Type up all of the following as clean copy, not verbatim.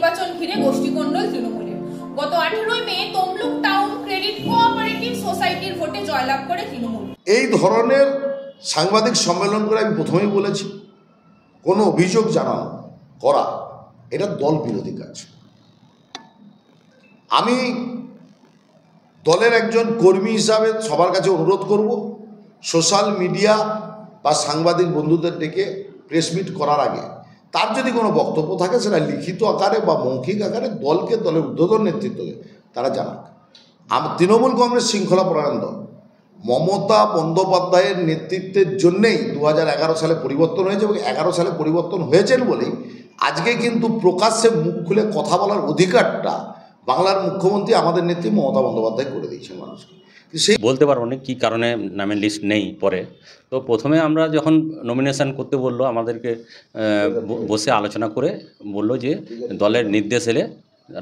নির্বাচন ঘিরে গোষ্ঠীকোন্দল তৃণমূলের। গত 18 মে তমলুক টাউন ক্রেডিট কোঅপারেটিভ সোসাইটির ভোটে জয়লাভ করে তৃণমূল। এই ধরনের সাংবাদিক সম্মেলন করে আমি প্রথমেই বলেছি, কোনো অভিযোগ জানানো করা এটা দল বিরোধী কাজ। আমি দলের একজন কর্মী হিসাবে সবার কাছে অনুরোধ করব, সোশ্যাল মিডিয়া বা সাংবাদিক বন্ধুদের ডেকে প্রেস মিট করার আগে তার যদি কোনো বক্তব্য থাকে সেটা লিখিত আকারে বা মৌখিক আকারে দলকে, দলের ঊর্ধ্বতন নেতৃত্বকে তারা জানাক। তৃণমূল কংগ্রেস শৃঙ্খলা পরায়ণ দল, মমতা বন্দ্যোপাধ্যায়ের নেতৃত্বের জন্যেই 2011 সালে পরিবর্তন হয়েছে এবং 11 সালে পরিবর্তন হয়েছেন বলেই আজকে কিন্তু প্রকাশ্যে মুখ খুলে কথা বলার অধিকারটা বাংলার মুখ্যমন্ত্রী আমাদের নেত্রী মমতা বন্দ্যোপাধ্যায় করে দিয়েছেন মানুষকে। সেই বলতে পারবো না কী কারণে নামের লিস্ট নেই পরে। তো প্রথমে আমরা যখন নমিনেশন করতে বললো আমাদেরকে বসে আলোচনা করে বলল যে দলের নির্দেশ এলে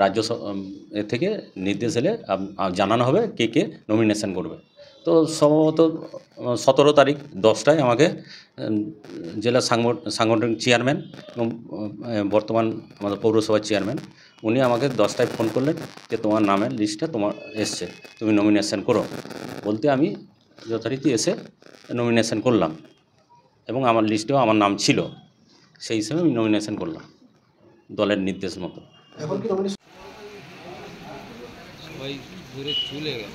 রাজ্য থেকে নির্দেশ এলে জানানো হবে কে কে নমিনেশন করবে। তো সম্ভবত 17 তারিখ 10টায় আমাকে জেলা সাংগঠনিক চেয়ারম্যান এবং বর্তমান আমাদের পৌরসভার চেয়ারম্যান উনি আমাকে 10টায় ফোন করলেন যে তোমার নামের লিস্টটা তোমার এসছে, তুমি নমিনেশন করো। বলতে আমি যথারীতি এসে নমিনেশন করলাম এবং আমার লিস্টেও আমার নাম ছিল, সেই হিসেবে আমি নমিনেশন করলাম দলের নির্দেশ মতো। এখন কি সবাই ঘুরে চলে গেল।